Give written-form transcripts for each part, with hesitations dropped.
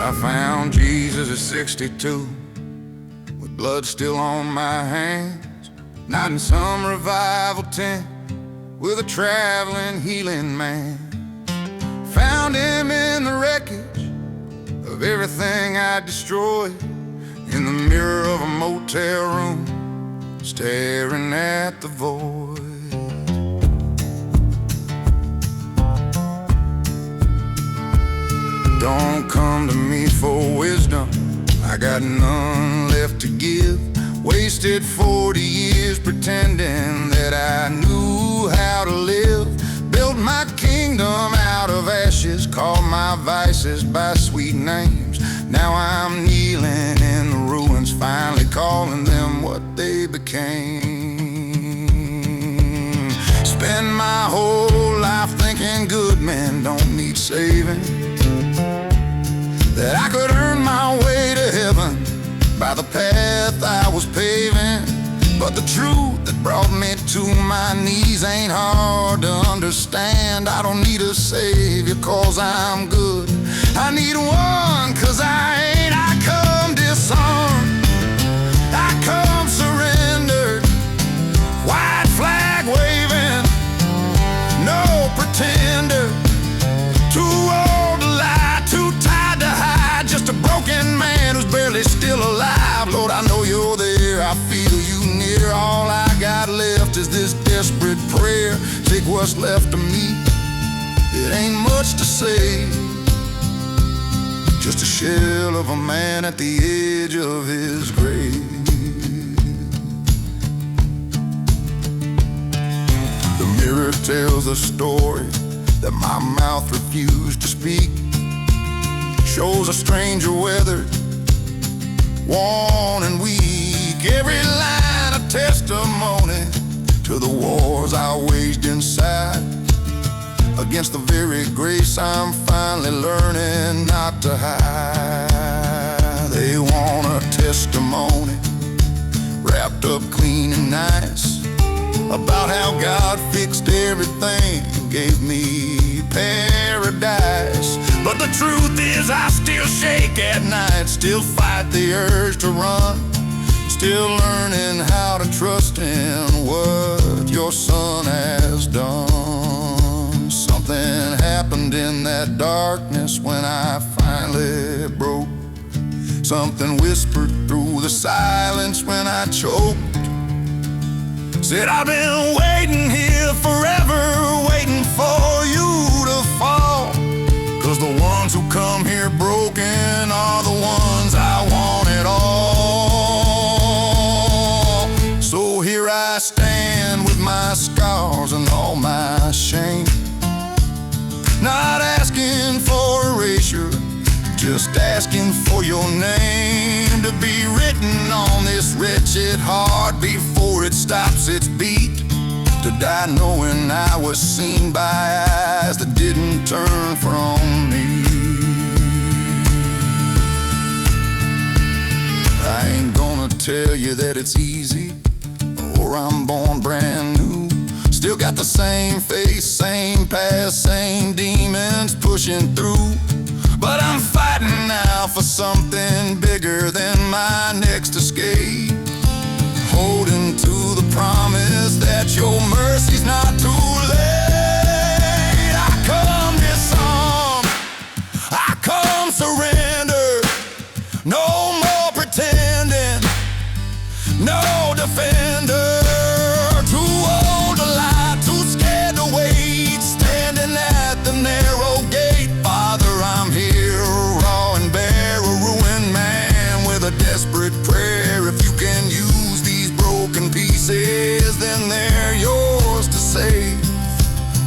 I found Jesus at 62, with blood still on my hands, not in some revival tent with a traveling healing man. Found him in the wreckage of everything I destroyed, in the mirror of a motel room, staring at the void. Don't come to me for wisdom, I got none left to give. Wasted 40 years pretending that I knew how to live. Built my kingdom out of ashes, called my vices by sweet names. Now I'm kneeling in the ruins, finally calling them what they became. Spend my whole life thinking good men don't need saving, that I could earn my way to heaven by the path I was paving. But the truth that brought me to my knees ain't hard to understand. I don't need a savior cause I'm good, I need one cause I ain't. I come disarmed, I come surrendered, white flag waving, no pretender. Too old to lie, too tired to hide, just a broken man who's barely still alive. Lord, I know you're there, I feel you near. All I got left is this desperate prayer. Take what's left of me, it ain't much to say, just a shell of a man at the edge of his grave. The mirror tells a story that my mouth refused to speak. Shows a stranger weathered, worn and weak. Every line a testimony to the wars I waged inside, against the very grace I'm finally learning not to hide. They want a testimony wrapped up clean and nice, about how God fixed everything, gave me paradise. But the truth is I still shake at night, still fight the urge to run, still learning how to trust in what your son has done. Something happened in that darkness when I finally broke. Something whispered through the silence when I choked. Said I've been waiting here forever, waiting for you to fall, cause the ones who come here broken are the ones I wanted all. So here I stand with my scars and all my shame, not asking for erasure, just asking for your name to be written on this wretched heart before it stops its beat. To die knowing I was seen by eyes that didn't turn from me. I ain't gonna tell you that it's easy, or I'm born brand new. Still got the same face, same past, same demons pushing through. But I'm fighting now for something bigger than my next escape, holding to the promise that your mercy's not too late. I come disarmed, I come surrendered, no more pretending, no defender. Too old to lie, too scared to wait, standing at the narrow gate. Father, I'm here, raw and bare, a ruined man with a desperate prayer. If you can use these broken pieces, then they're yours to save.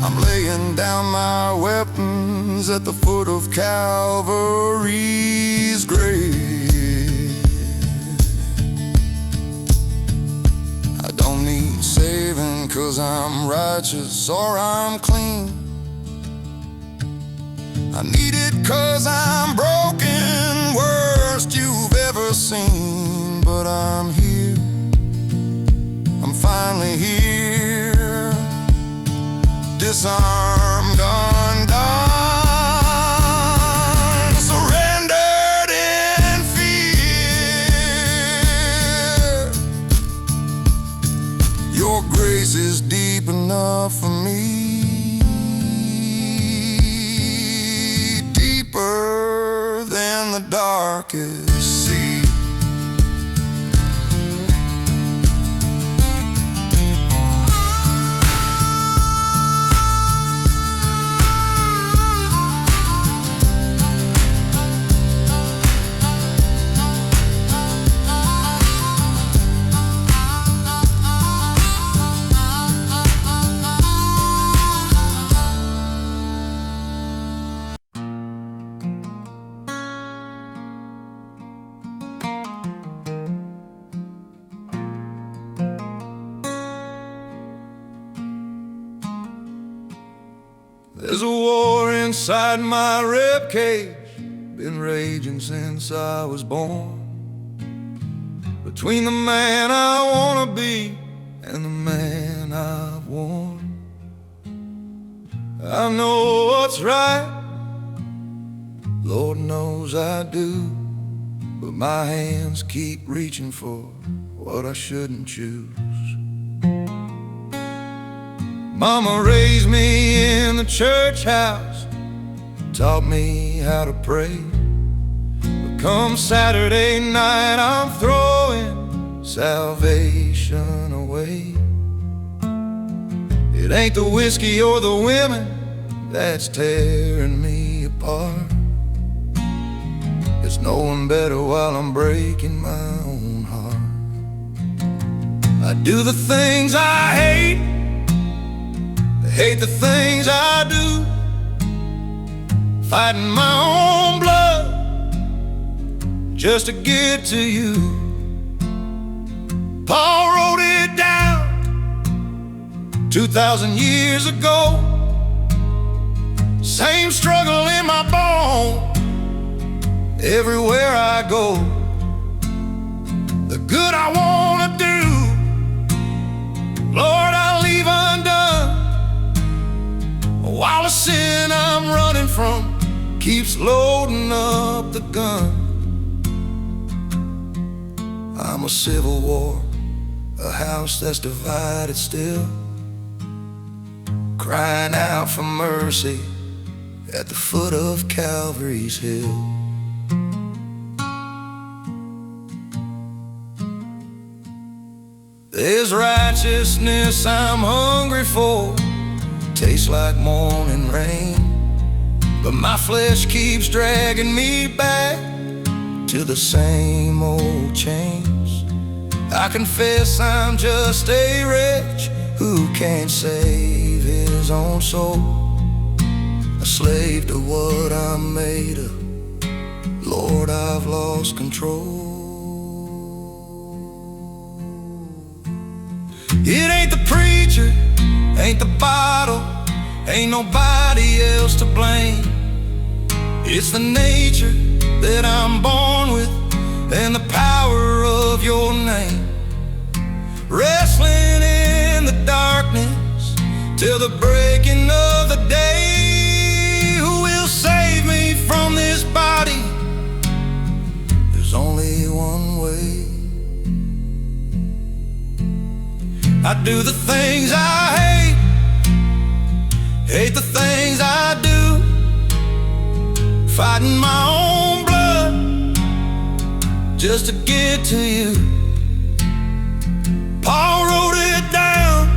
I'm laying down my weapons at the foot of Calvary's grave. I don't need saving cause I'm righteous or I'm clean. I need it cause I'm broken, worst you've ever seen. But I'm here, I'm finally here, disarmed, undone, surrendered. enough for me, deeper than the darkest sea. There's a war inside my ribcage, been raging since I was born, between the man I wanna be and the man I've worn. I know what's right, Lord knows I do, but my hands keep reaching for what I shouldn't choose. Mama raised me in the church house, taught me how to pray, but come Saturday night I'm throwing salvation away. It ain't the whiskey or the women that's tearing me apart, it's knowing better while I'm breaking my own heart. I do the things I hate the things I do, fighting my own blood just to get to you. Paul wrote it down 2,000 years ago, same struggle in my bone everywhere I go. The good I wanna do, Lord, I leave undone, while the sin I'm running from keeps loading up the gun. I'm a civil war, a house that's divided still, crying out for mercy at the foot of Calvary's hill. There's righteousness I'm hungry for, tastes like morning rain, but my flesh keeps dragging me back to the same old chains. I confess I'm just a wretch who can't save his own soul, a slave to what I'm made of. Lord, I've lost control. It ain't the preacher, ain't the bottle, ain't nobody else to blame. It's the nature that I'm born with and the power of your name. Wrestling in the darkness till the breaking of the day. Who will save me from this body? There's only one way. I do the things I hate the things I do, fighting my own blood just to get to you. Paul wrote it down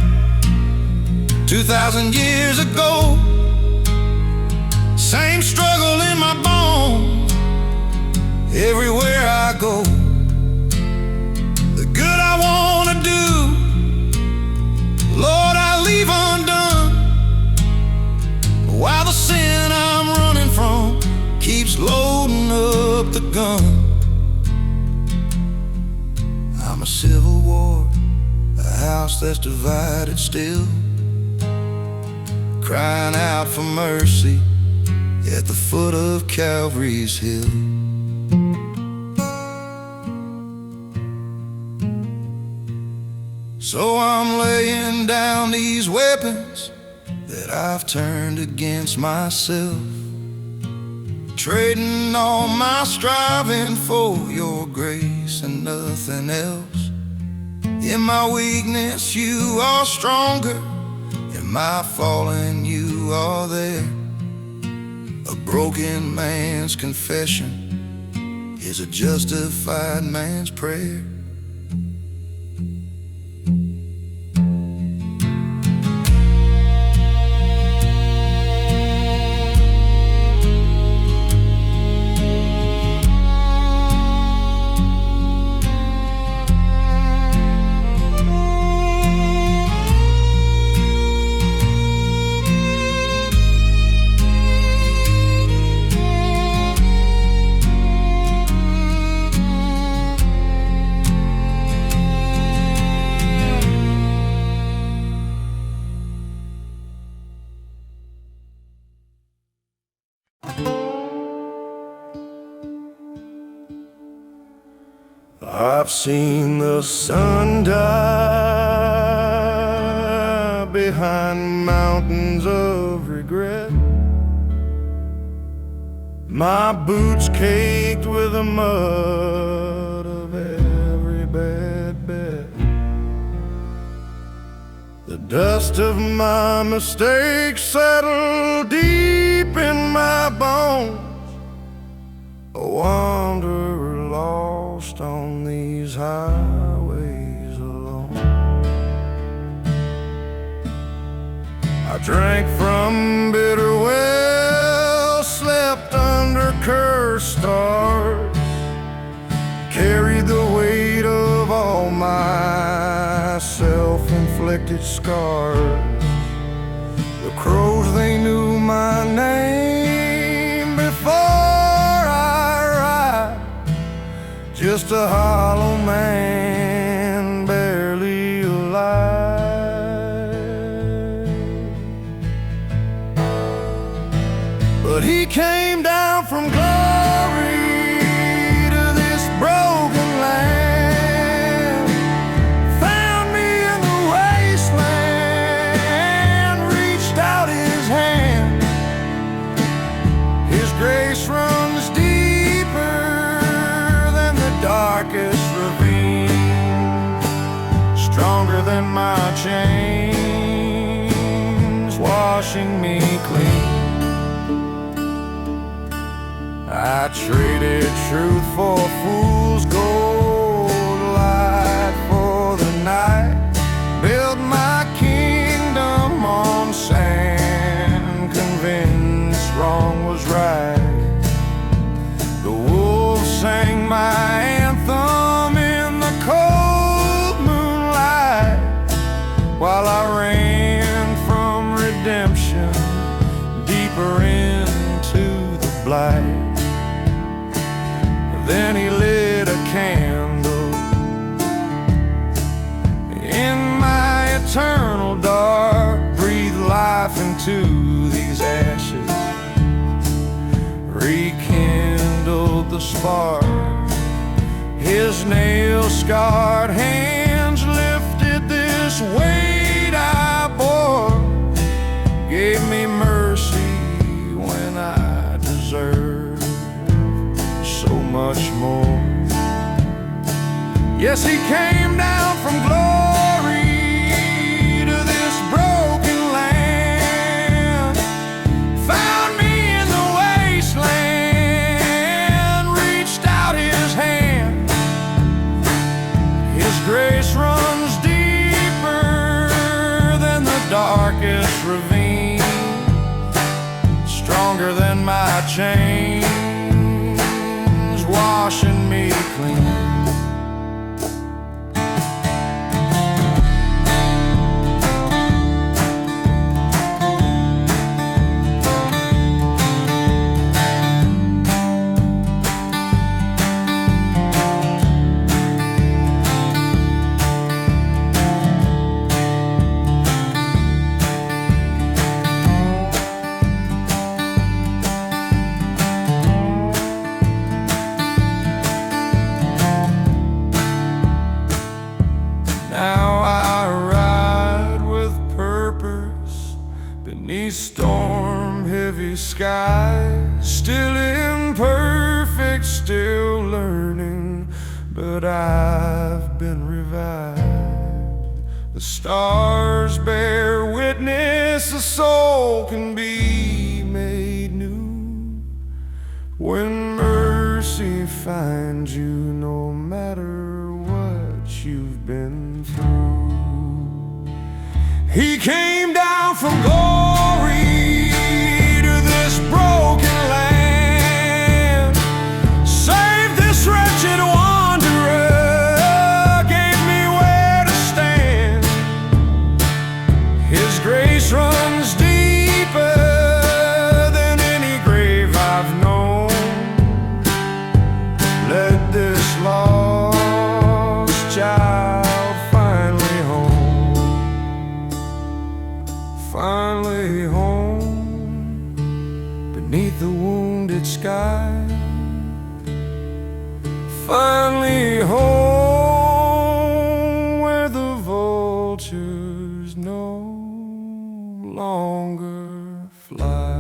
2,000 years ago, same struggle in my bones everywhere I go. The good I wanna do, Lord, I leave undone, while the sin I'm running from keeps loading up the gun. I'm a civil war, a house that's divided still, crying out for mercy at the foot of Calvary's hill. So I'm laying down these weapons that I've turned against myself, trading all my striving for your grace and nothing else. In my weakness you are stronger, in my falling, you are there. A broken man's confession is a justified man's prayer. I've seen the sun die behind mountains of regret, my boots caked with the mud of every bad bet. The dust of my mistakes settled deep in my bones. A wanderer lost on these highways alone. I drank from bitter wells, slept under cursed stars, carried the weight of all my self-inflicted scars. The crows, they knew my name before just a hollow man, barely alive. But he came down from glory to this broken land, found me in the wasteland, reached out his hand. His grace runs deeper darkest ravine, stronger than my chains, washing me clean. I traded truth for fool's gold, light for the night, built my kingdom on sand, convinced wrong was right. The wolves sang my anthem in the cold moonlight, while I ran from redemption deeper into the blight. Then he lit a candle in my eternal dark, breathed life into these ashes, rekindled the spark. His nail-scarred hands lifted this weight I bore, gave me mercy when I deserved so much more. Yes, he came down from glory to this broken land, found me in the wasteland, reached out his hand. His grace runs deeper than the darkest ravine, stronger than my chains, washing me clean. Storm-heavy skies, still imperfect, still learning, but I've been revived. The stars bear witness yes, a soul can be made new when mercy finds you, no matter what you've been through. He came down from glory to this broken land, saved this wretched wanderer, gave me where to stand. His grace runs deeper than any grave I've known. Let this lost child finally home beneath the wounded sky. Finally home where the vultures no longer fly.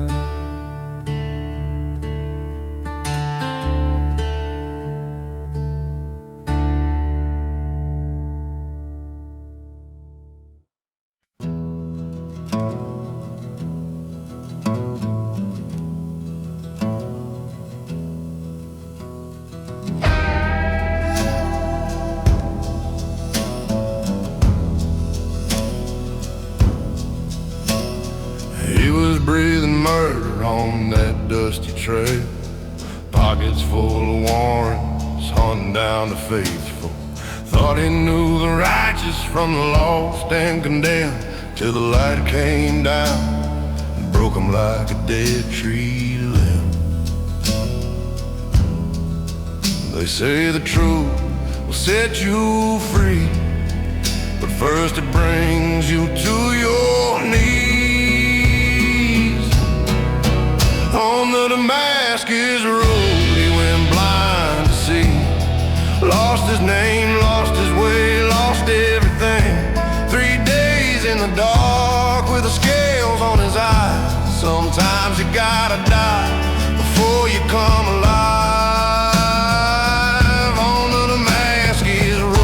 He was breathing murder on that dusty trail, pockets full of warrants, hunting down the faithful. Thought he knew the righteous from the lost and condemned, till the light came down and broke him like a dead tree limb. They say the truth will set you free, but first it brings you to your knees. On the Damascus Road he went blind to see, lost his name, lost his way, lost everything. 3 days in the dark with the scales on his eyes. Sometimes you gotta die before you come alive. On the Damascus Road.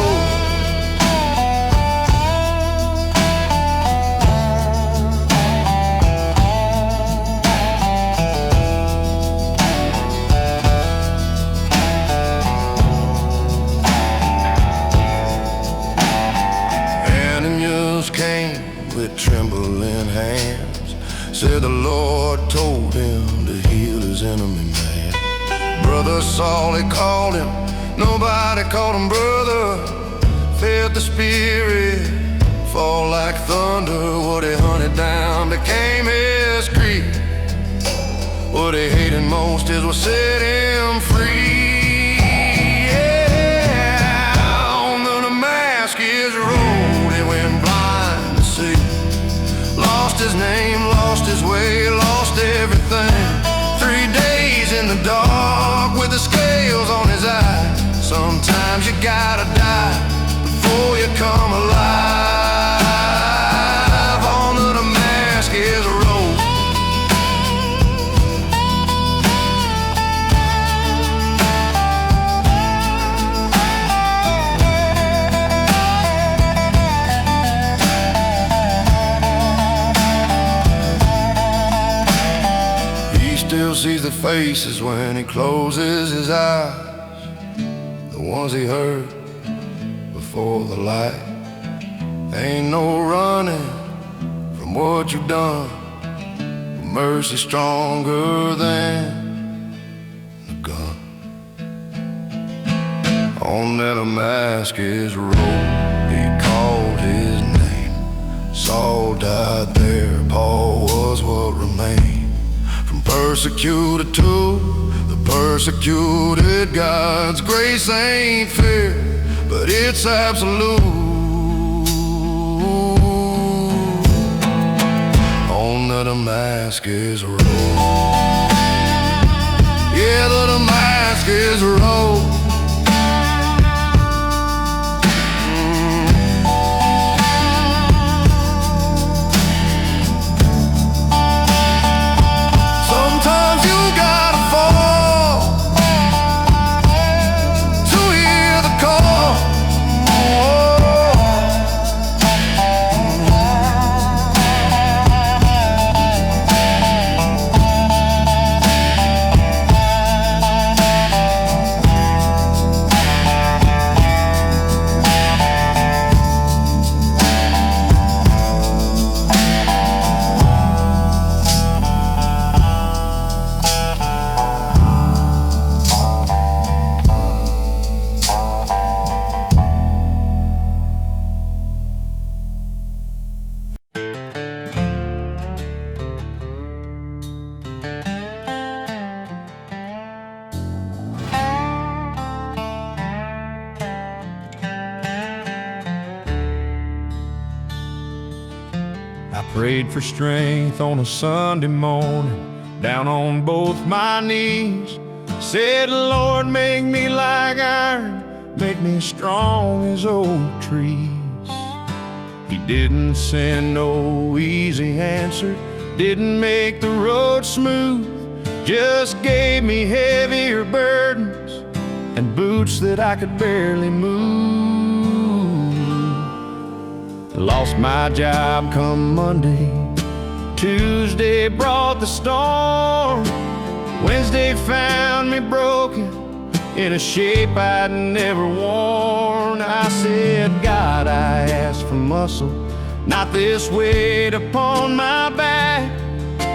Came with trembling hands, said the Lord told him to heal his enemy man. Brother Saul, they called him, nobody called him brother. Felt the Spirit fall like thunder. What he hunted down became his creed. What he hated most is what set him free. Yeah, on the Damascus Road he went blind to see, lost his name, lost his way, lost everything. 3 days in the dark with the scales on his eyes. Sometimes you gotta die before you come alive. On the Damascus Road. Still sees the faces when he closes his eyes, the ones he heard before the light. Ain't no running from what you've done, mercy stronger than the gun. On that Damascus Road he called his name. Saul died there, Paul was what remained. From persecutor to the persecuted, God's grace ain't fair, but it's absolute. On the Damascus Road. Yeah, the Damascus Road. Prayed for strength on a Sunday morning, down on both my knees. Said, Lord, make me like iron, make me strong as oak trees. He didn't send no easy answer, didn't make the road smooth, just gave me heavier burdens and boots that I could barely move. Lost my job come Monday, Tuesday brought the storm, Wednesday found me broken in a shape I'd never worn. I said, God, I asked for muscle, not this weight upon my back.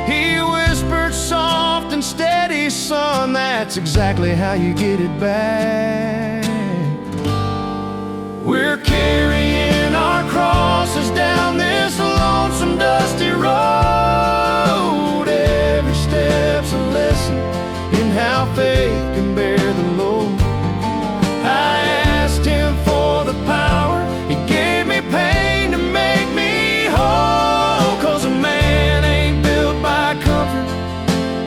He whispered soft and steady, son, that's exactly how you get it back. We're carrying our crosses down this lonesome, dusty road. Every step's a lesson in how faith can bear the load. I asked him for the power, he gave me pain to make me whole. 'Cause a man ain't built by comfort,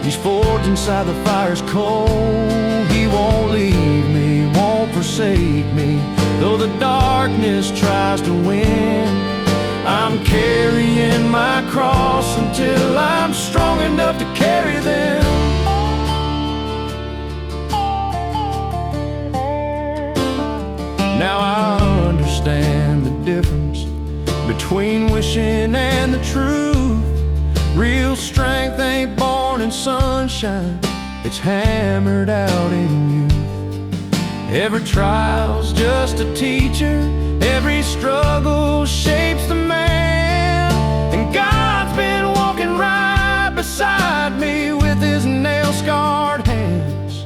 he's forged inside the fire's cold. He won't leave me, won't forsake me, though the darkness tries to win. I'm carrying my cross until I'm strong enough to carry them. Now I understand the difference between wishing and the truth. Real strength ain't born in sunshine, it's hammered out in you. Every trial's just a teacher, every struggle shapes the man. And God's been walking right beside me with his nail-scarred hands.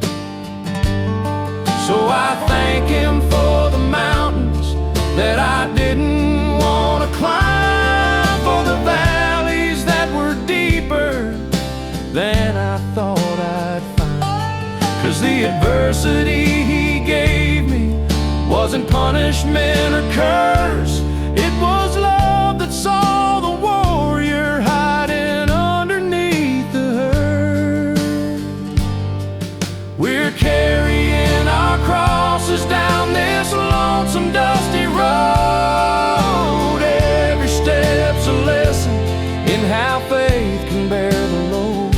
So I thank him for the mountains that I didn't want to climb, for the valleys that were deeper than I thought I'd find. 'Cause the adversity he gave me wasn't punishment or curse, it was love that saw the warrior hiding underneath the hurt. We're carrying our crosses down this lonesome, dusty road. Every step's a lesson in how faith can bear the load.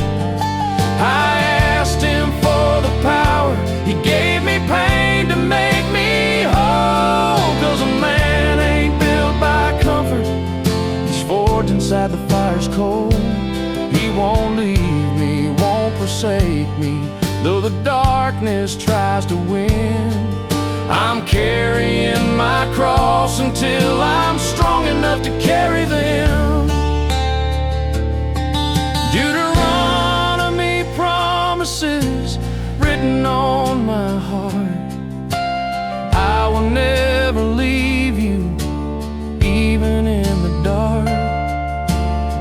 I asked him for the power, he gave me pain to make me whole. 'Cause a man ain't built by comfort, he's forged inside the fire's cold. He won't leave me, won't forsake me, though the darkness tries to win. I'm carrying my cross until I'm strong enough to carry them. Deuteronomy promises written on my heart, I will never leave you, even in the dark.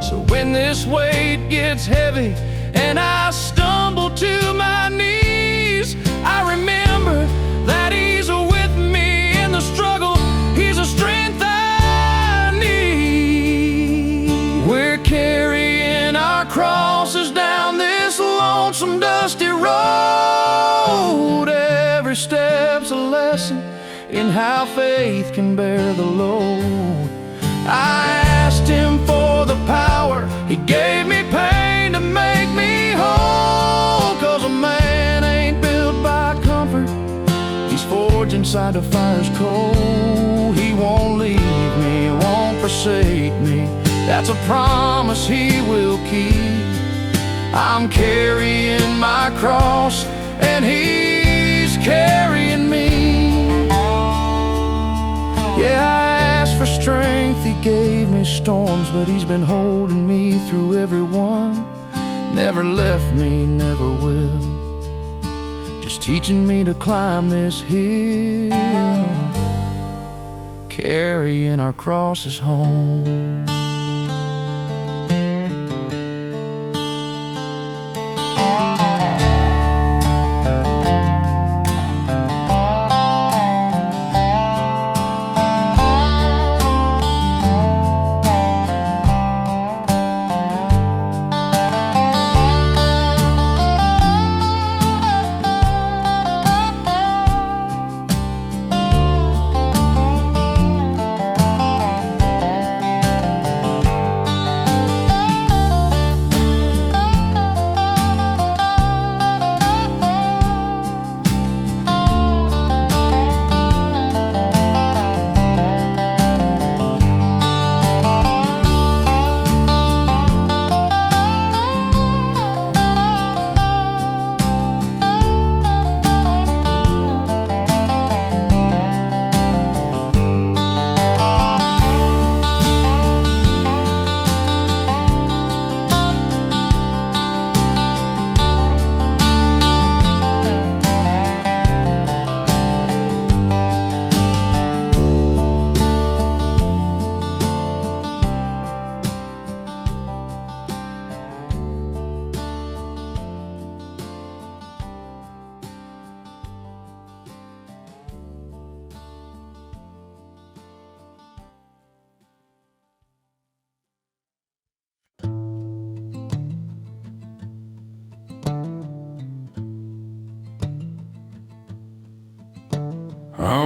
So when this weight gets heavy and I stumble to my knees, I remember that he's with me in the struggle, he's a strength I need. We're carrying our crosses down this lonesome, dusty road. Every step's a lesson in how faith can bear the load. I asked him for the power, he gave me pain to make me whole. 'Cause a man ain't built by comfort, he's forged inside the fire's cold. He won't leave me, won't forsake me, that's a promise he will keep. I'm carrying my cross and he's carrying me. Yeah, I asked for strength, he gave me storms, but he's been holding me through every one. Never left me, never will, just teaching me to climb this hill. Carrying our crosses home.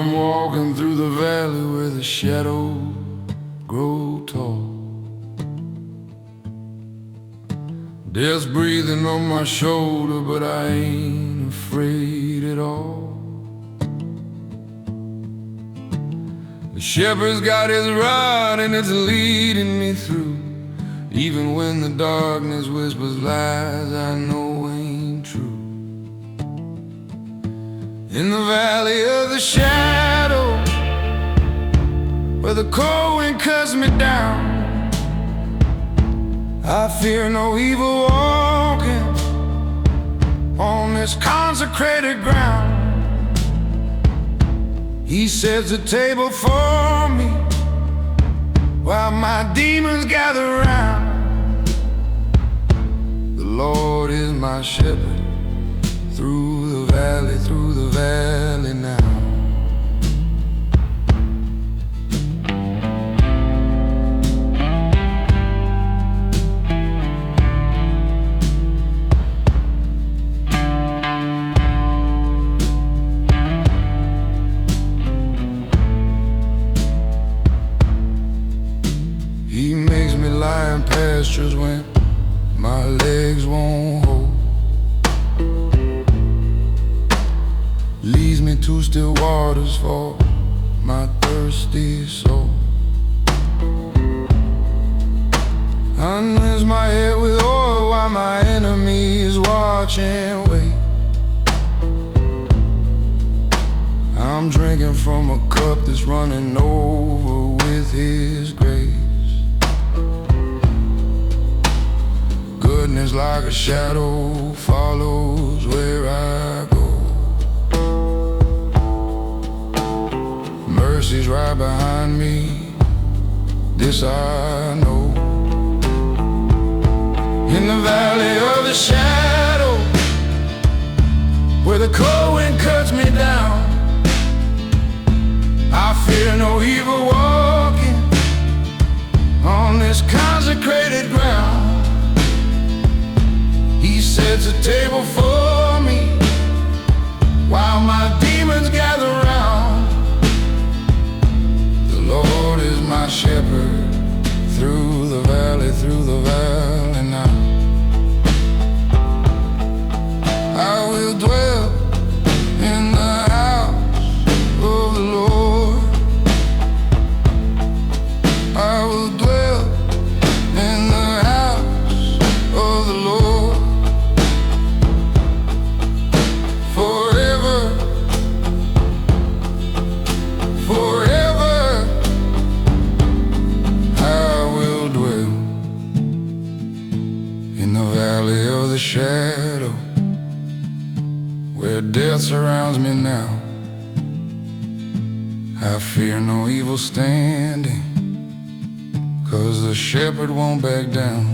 I'm walking through the valley where the shadows grow tall. Death's breathing on my shoulder, but I ain't afraid at all. The shepherd's got his rod and it's leading me through. Even when the darkness whispers lies I know ain't true. In the valley of the shadow, where the cold wind cuts me down, I fear no evil walking on this consecrated ground. He sets a table for me while my demons gather round. The Lord is my shepherd through the valley now. He makes me lie in pastures when my legs won't hold. Leads me to still waters for my thirsty soul. Anoints my head with oil while my enemies watch and wait. I'm drinking from a cup that's running over with His grace. Goodness like a shadow follows where I go. Mercy's right behind me, this I know. In the valley of the shadow, where the cold wind cuts me down, I fear no evil walking on this consecrated ground. He sets a table for me while my demons gather round. The Lord is my shepherd through the valley now. I will dwell in the house of the Lord. I will dwell in the house of the Lord forever, forever. I will dwell in the valley of the shadow, where death surrounds me now. I fear no evil standing, 'cause the shepherd won't back down.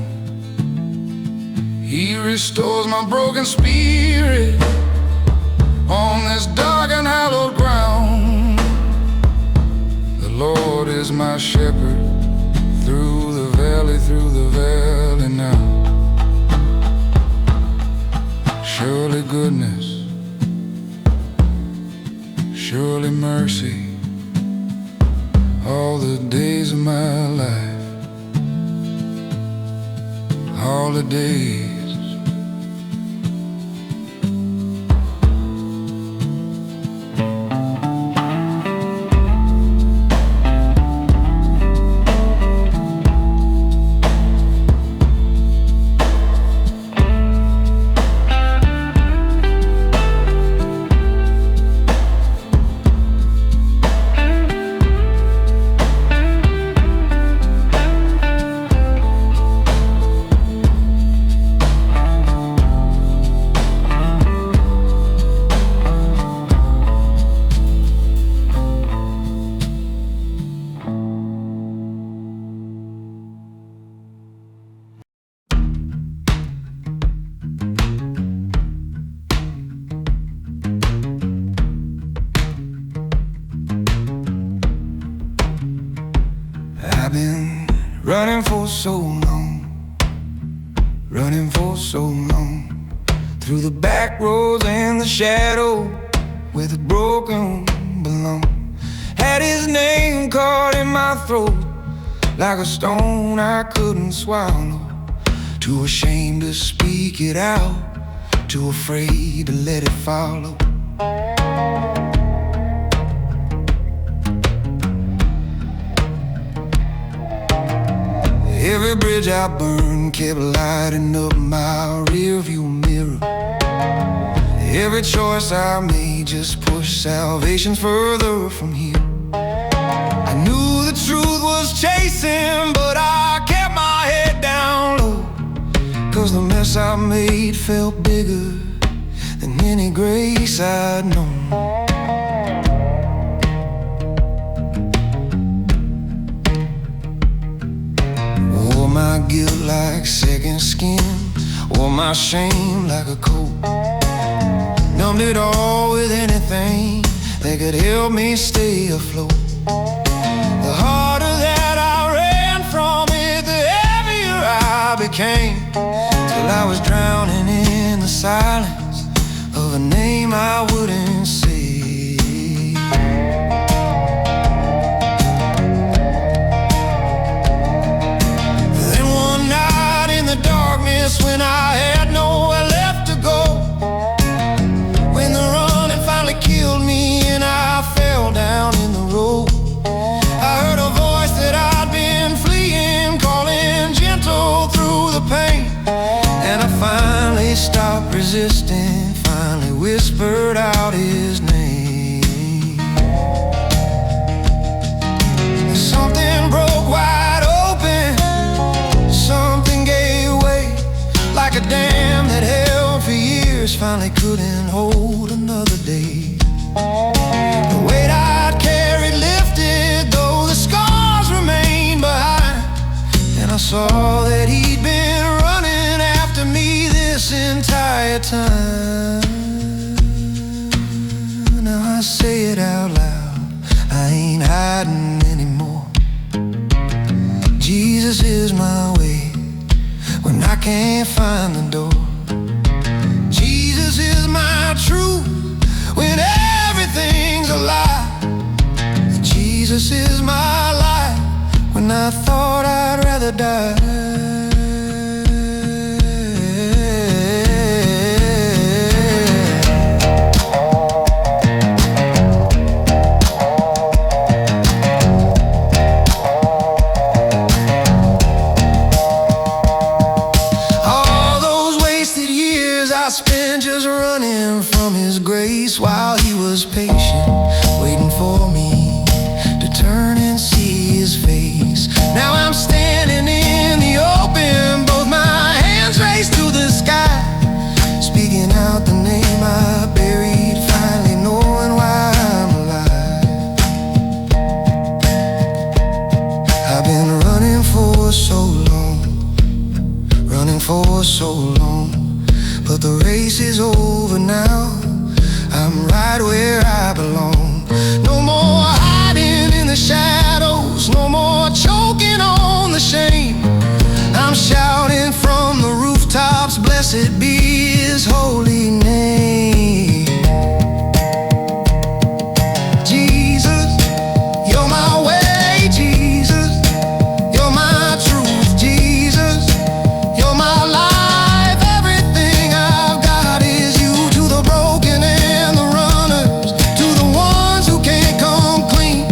He restores my broken spirit on this dark and hallowed ground. The Lord is my shepherd through the valley now. Surely goodness, surely mercy, all the days of my life, all the days. Running for so long, running for so long, through the back roads and the shadow where the broken belong. Had his name caught in my throat like a stone I couldn't swallow. Too ashamed to speak it out, too afraid to let it follow. Every bridge I burned kept lighting up my rearview mirror. Every choice I made just pushed salvation further from here. I knew the truth was chasing, but I kept my head down low, 'cause the mess I made felt bigger than any grace I'd known. Wore my guilt like second skin, wore my shame like a coat. Numbed it all with anything that could help me stay afloat. The harder that I ran from it, the heavier I became, till I was drowning in the silence of a name I wouldn't say. Then one night in the darkness, when I had nowhere left to go, when the running finally killed me and I fell down in the road, I heard a voice that I'd been fleeing, calling gentle through the pain. And I finally stopped resisting, finally whispered out his name. Something broke wide open, something gave way, like a dam that held for years finally couldn't hold another day. The weight I'd carried lifted, though the scars remained behind, and I saw that he'd been running after me this entire time. Now I say it out loud, I ain't hiding anymore. Jesus is my way when I can't find the door. Jesus is my truth when everything's a lie. Jesus is my life when I thought I'd rather die. All those wasted years I spent just running from his grace, while he was patient, waiting for me to turn and see his face. Now I'm standing in the open, both my hands raised to the sky, speaking out the name I buried, finally knowing why I'm alive. I've been running for so long, running for so long, but the race is over now. I'm right where I belong. No more hiding in the shadows, no more choking on the shame. I'm shouting from the rooftops, blessed be his holy name. Jesus, you're my way. Jesus, you're my truth. Jesus, you're my life. Everything I've got is you. To the broken and the runners, to the ones who can't come clean,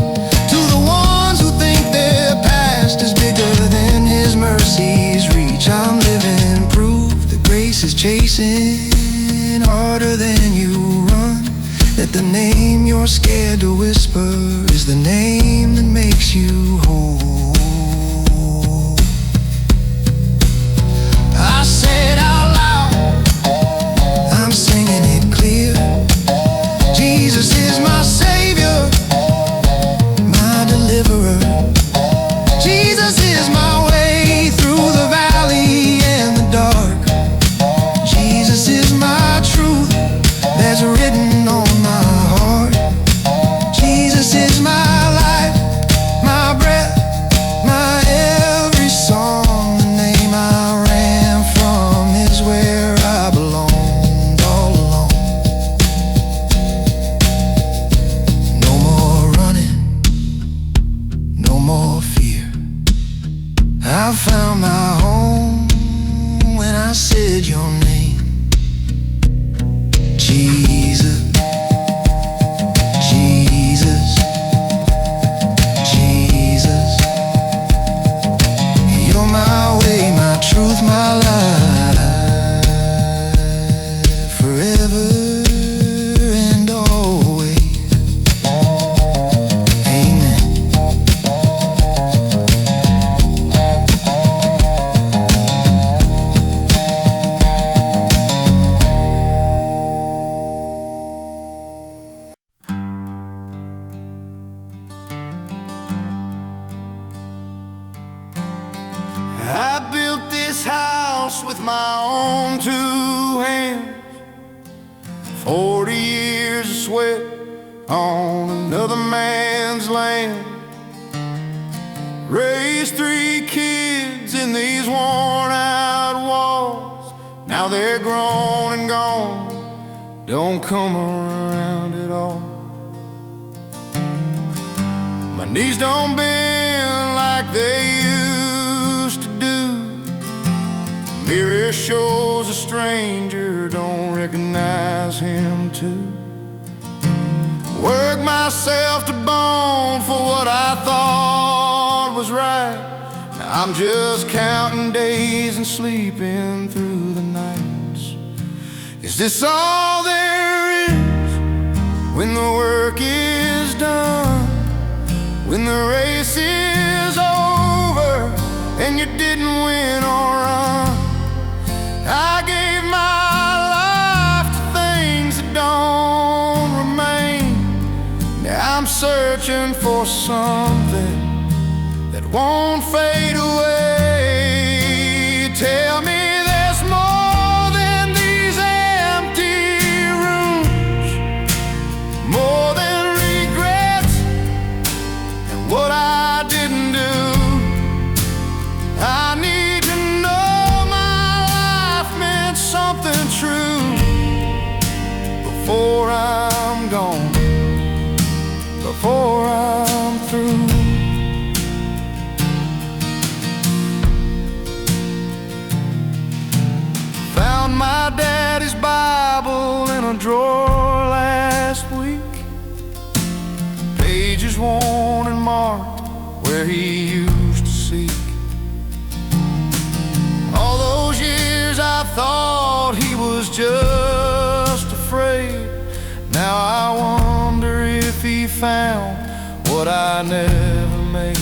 to the ones who think their past is bigger than his mercy's reach. I'm living proof that grace is chasing harder than you run, that the name you're scared to whisper is the name that makes you whole. I said out loud, I'm singing it clear. Jesus is my savior, my deliverer. Jesus is my way through the valley and the dark. Jesus is my truth that's written on my heart. I found my home when I said your name, Jesus, Jesus, Jesus. You're my way, my truth, my life, forever and always. Amen. I built this house with my own two hands, 40 years of sweat on another man's land. Raised 3 kids in these worn out walls. Now they're grown and gone, don't come around at all. My knees don't bend like they used to do. Mirror shows a stranger, don't recognize him too. Work myself to bone for what I thought was right. Now I'm just counting days and sleeping through the nights. Is this all there is when the work is done? When the race is over and you didn't win or run? I gave my life to things that don't remain. Now I'm searching for something that won't fade away. Tell me there's more than these empty rooms, more than regrets and what I didn't do. I need to know my life meant something true before I'm gone, before I'm through. Found my daddy's Bible in a drawer last week. Pages worn and marked where he used to seek. All those years I thought he was just afraid. Now I wonder if he found what I never made.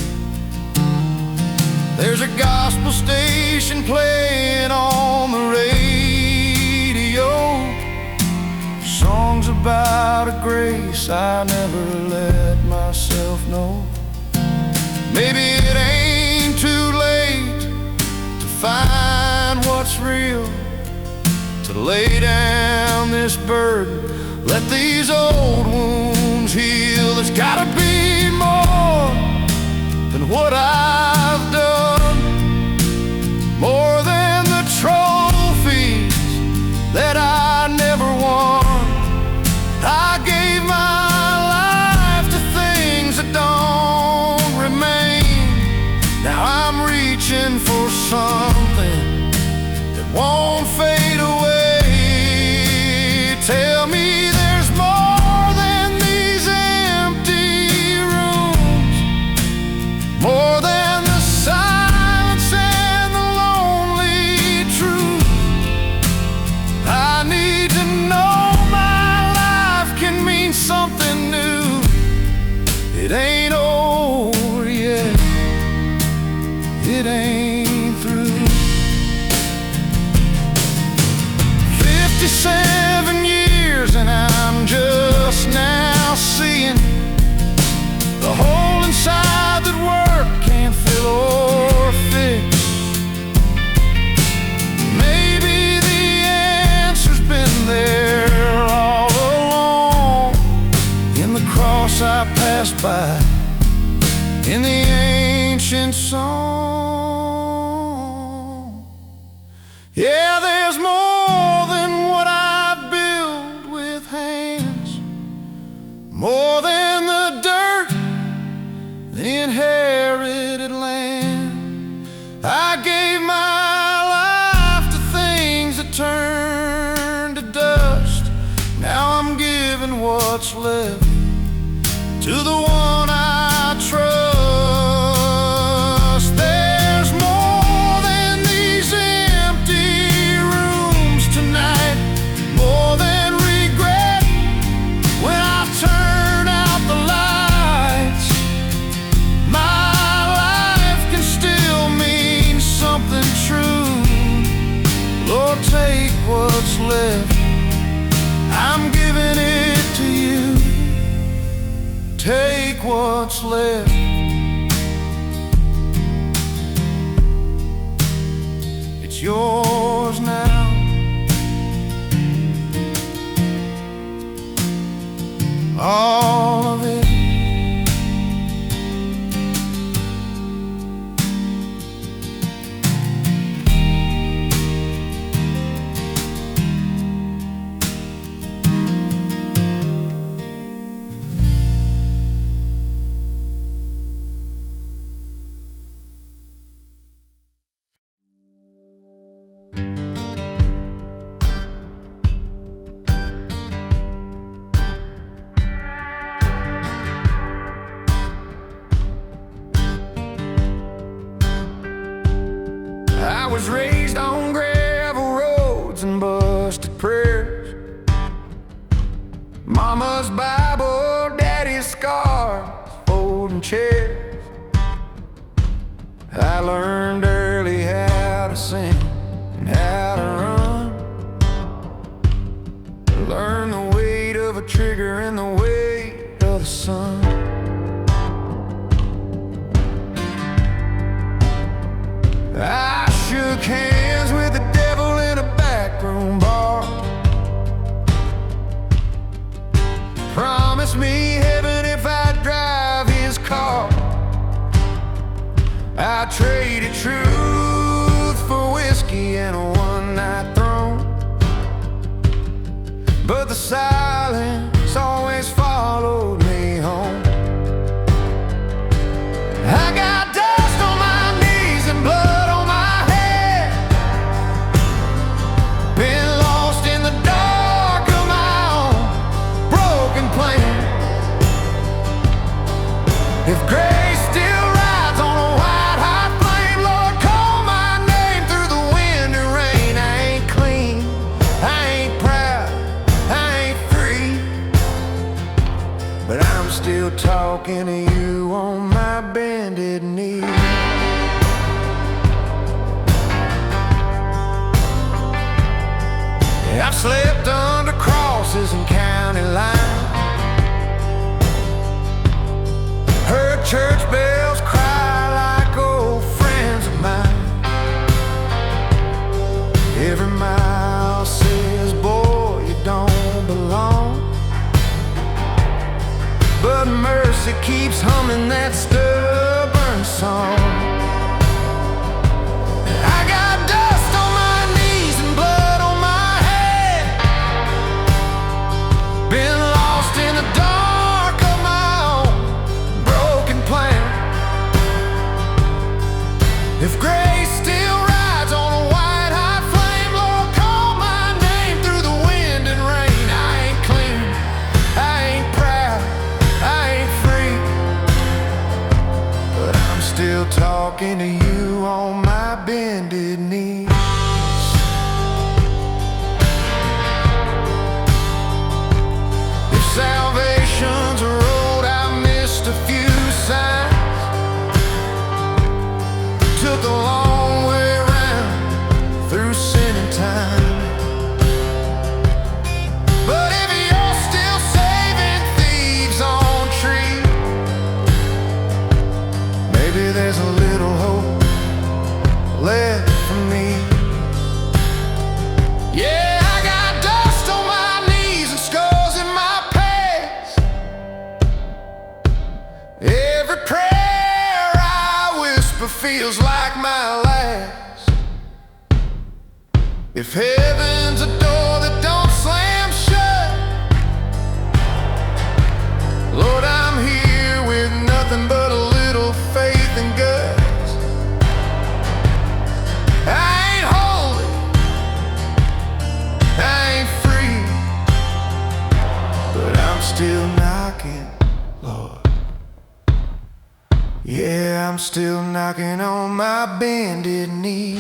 There's a gospel station playing on the radio, songs about a grace I never let myself know. Maybe it ain't too late to find what's real, to lay down this burden, let these old wounds heal. There's gotta be more than what I've done, more than the trophies that I never won. I gave my life to things that don't remain. Now I'm reaching for something that won't fade away. Tell me there's more than these empty rooms, more than the silence and the lonely truth. I need to know my life can mean something new. It ain't over yet, it ain't through. 57 years and I'm just now seeing the hole inside that work can't fill or fix. Maybe the answer's been there all along, in the cross I passed by, in the ancient song. Yeah, there's more than what I build with hands, more than the dirt, the inherited land. I much left. It's yours now. All of it. I was raised on gravel roads and busted prayers. Mama's Bible, daddy's scars, folding chairs. I learned early how to sing and how to run. Learned the weight of a trigger and the weight of the sun. I shook hands with the devil in a backroom bar. Promised me heaven if I'd drive his car. I traded truth for whiskey and a one-night throne, but the silence always followed me home. I got dust on my knees and blood on my head. Been lost in the dark of my own broken plan. If grace still rides on a white hot flame, Lord, call my name through the wind and rain. I ain't clean, I ain't proud, I ain't free, but I'm still talking to you on my bended knee. I've slept under crosses and county lines, heard church bells cry like old friends of mine. Every mile says, boy, you don't belong, but mercy keeps humming that stubborn song. I got dust on my knees and blood on my head. Been lost in the dark of my own broken plan. If grace still rides on a white hot flame, Lord, call my name through the wind and rain. I ain't clean, I ain't proud, I ain't free, but I'm still talking to you on my bended knees. If salvation's a road, I missed a few signs. Took a long way around through sin and time. But if you're still saving thieves on trees, maybe there's a little hope left for me. Yeah, I got dust on my knees and scars in my past. Every prayer I whisper feels like my last. If heaven's a door that don't slam shut, Lord, I'm here with nothing but a little faith and guts. I ain't holy, I ain't free, but I'm still knocking, Lord. Yeah, I'm still knocking on my bended knee.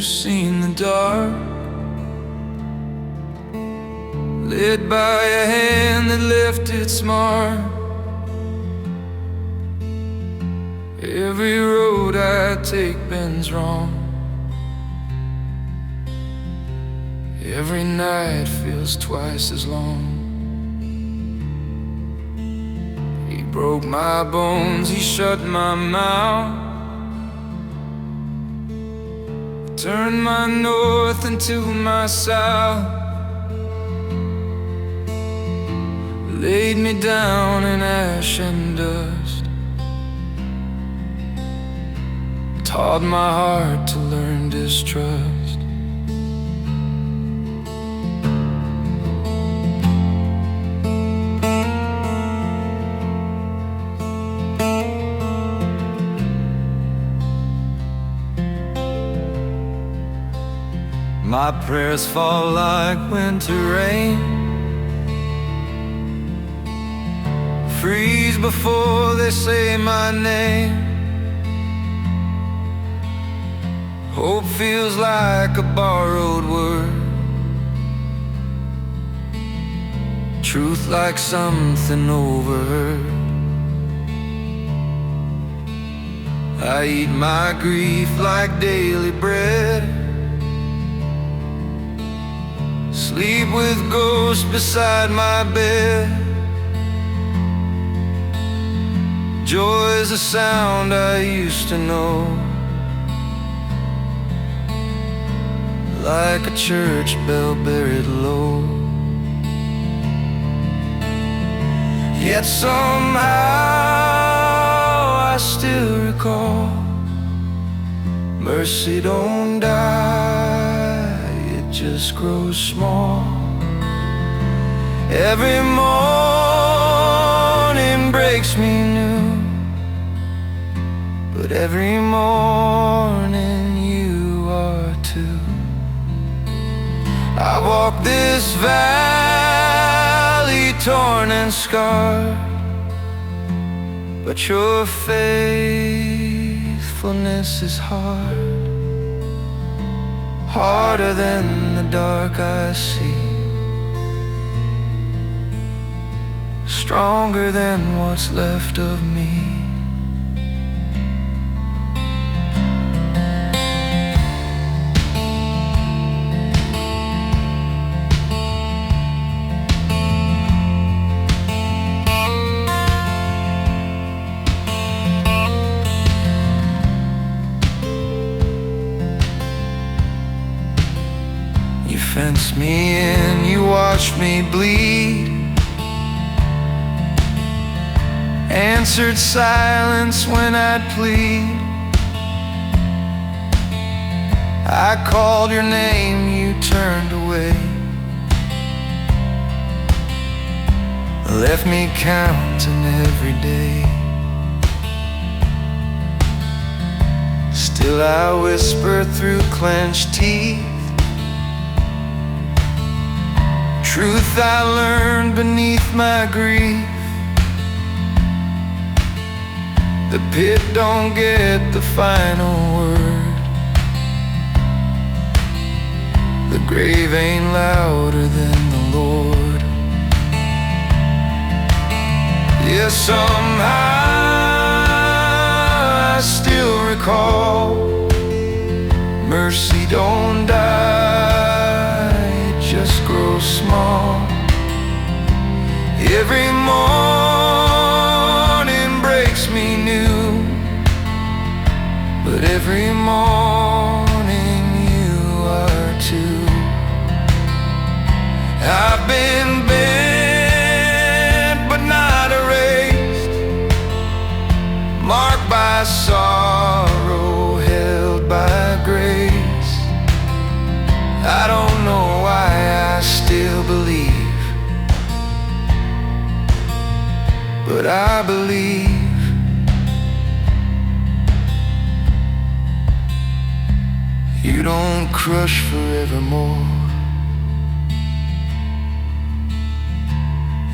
seen the dark, led by a hand that left its mark. Every road I take bends wrong. Every night feels twice as long. He broke my bones, he shut my mouth, turned my north into my south, laid me down in ash and dust, taught my heart to learn distrust. My prayers fall like winter rain, freeze before they say my name. Hope feels like a borrowed word, truth like something overheard. I eat my grief like daily bread, sleep with ghosts beside my bed. Joy is a sound I used to know, like a church bell buried low. Yet somehow I still recall, mercy don't die, it just grows small. Every morning breaks me new, but every morning you are too. I walk this valley torn and scarred, but your faithfulness is hard, harder than the dark I see, stronger than what's left of me. You fenced me in, you watched me bleed, answered silence when I'd plead. I called your name, you turned away, left me counting every day. Still I whisper through clenched teeth, truth I learned beneath my grief. The pit don't get the final word, the grave ain't louder than the Lord. Yeah, somehow I still recall, mercy don't die, it just grows small. Every morning breaks me new, but every morning you are too. I've been bent but not erased, marked by sorrow, held by grace. I don't know why I still believe, but I believe. You don't crush forevermore,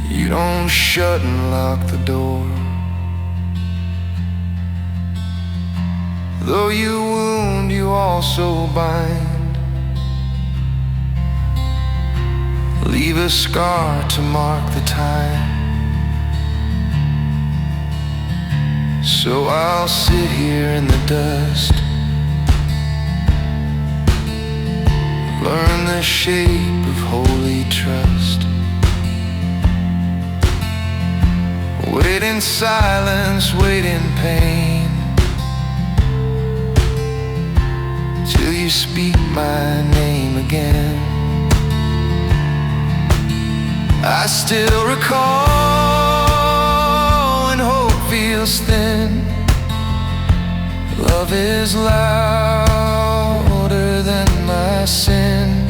you don't shut and lock the door. Though you wound, you also bind. Leave a scar to mark the time. So I'll sit here in the dust, learn the shape of holy trust. Wait in silence, wait in pain, till you speak my name again. I still recall when hope feels thin. Love is louder than my sin.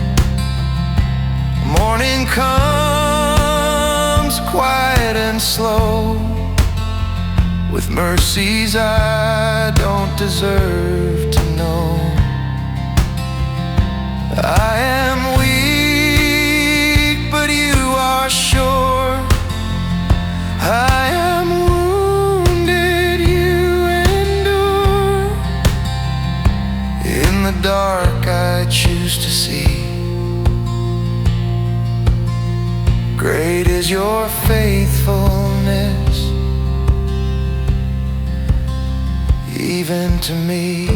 Morning comes quiet and slow, with mercies I don't deserve to know. I am weak, but you are sure. I am wounded, you endure. In the dark I choose to see. Great is your faithfulness, even to me.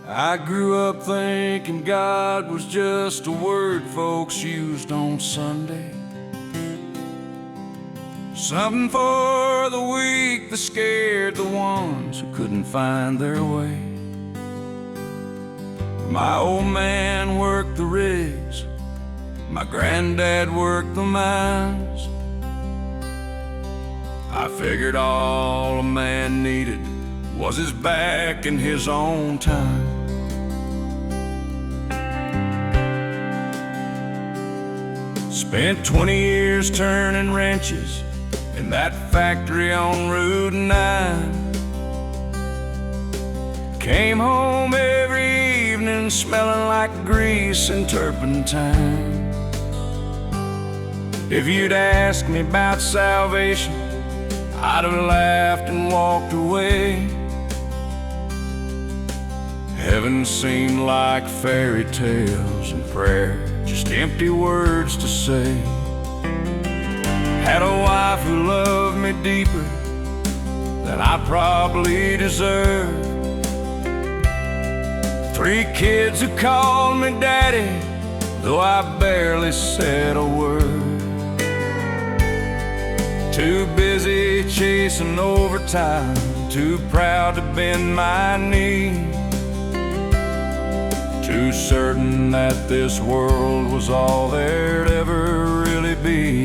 I grew up thinking God was just a word folks used on Sunday, something for the weak that scared the ones who couldn't find their way. My old man worked the rigs, my granddad worked the mines. I figured all a man needed was his back and his own time. Spent 20 years turning wrenches in that factory on Route 9. Came home every evening smelling like grease and turpentine. If you'd asked me about salvation, I'd have laughed and walked away. Heaven seemed like fairy tales and prayer, just empty words to say. Had a wife who loved me deeper than I probably deserved. 3 kids who called me daddy, though I barely said a word. Too busy chasing overtime, too proud to bend my knee, too certain that this world was all there'd ever really be.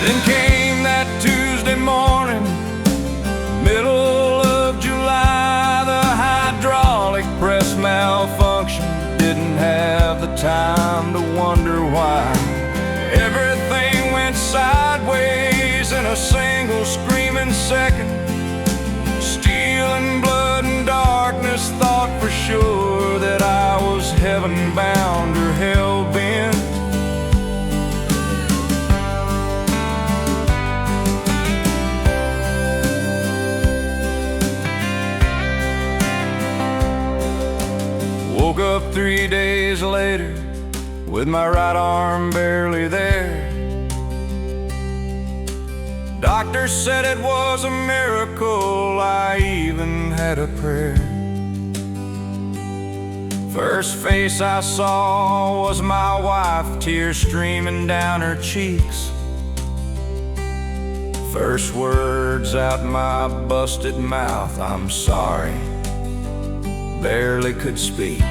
Then came that Tuesday morning, middle of July. The hydraulic press malfunctioned, didn't have the time to wonder why. Everything went sideways in a single screaming second. Steel and blood and darkness, thought for sure that I was heaven bound or hell bent. Woke up 3 days later with my right arm barely there. Doctor said it was a miracle, I even had a prayer. First face I saw was my wife, tears streaming down her cheeks. First words out my busted mouth, I'm sorry, barely could speak.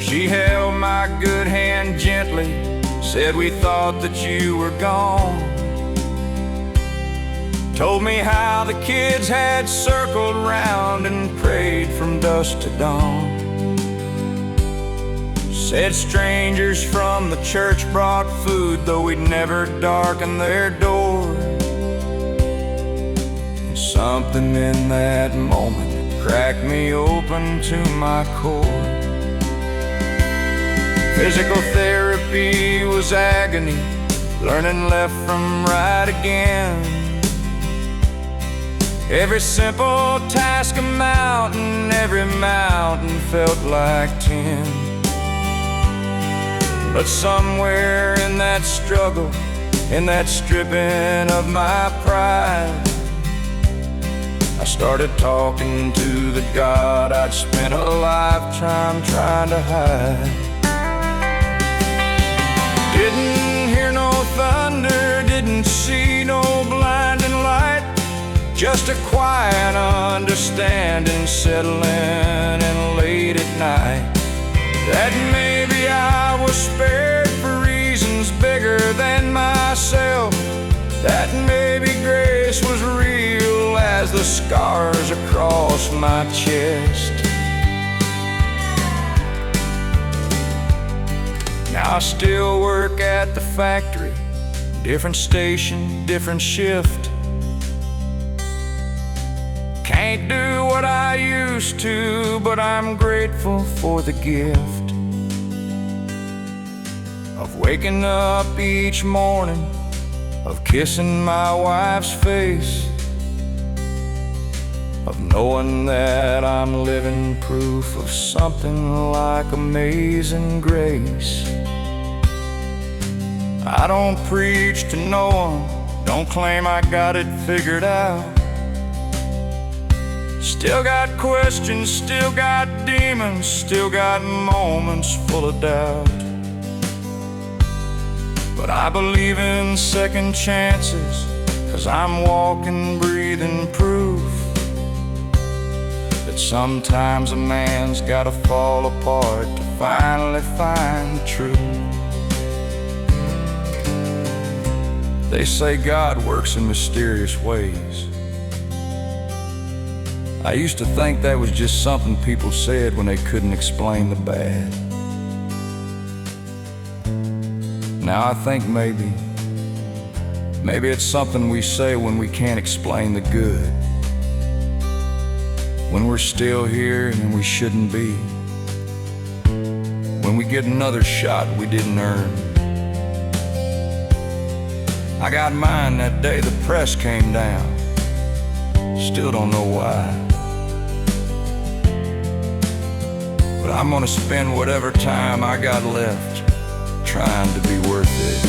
She held my good hand gently, said we thought that you were gone. Told me how the kids had circled round and prayed from dusk to dawn. Said strangers from the church brought food, though we'd never darken their door. And something in that moment cracked me open to my core. Physical therapy was agony, learning left from right again. Every simple task a mountain, every mountain felt like 10. But somewhere in that struggle, in that stripping of my pride, I started talking to the God I'd spent a lifetime trying to hide. Didn't hear no thunder, didn't see no blinding light, just a quiet understanding settling in late at night. That maybe I was spared for reasons bigger than myself. That maybe grace was real as the scars across my chest. Now I still work at the factory, different station, different shift. Can't do what I used to, but I'm grateful for the gift of waking up each morning, of kissing my wife's face, of knowing that I'm living proof of something like amazing grace. I don't preach to no one, don't claim I got it figured out. Still got questions, still got demons, still got moments full of doubt. But I believe in second chances, 'cause I'm walking, breathing proof that sometimes a man's gotta fall apart to finally find the truth. They say God works in mysterious ways. I used to think that was just something people said when they couldn't explain the bad. Now I think maybe it's something we say when we can't explain the good, when we're still here and we shouldn't be, when we get another shot we didn't earn. I got mine that day the press came down, still don't know why. But I'm gonna spend whatever time I got left trying to be worth it.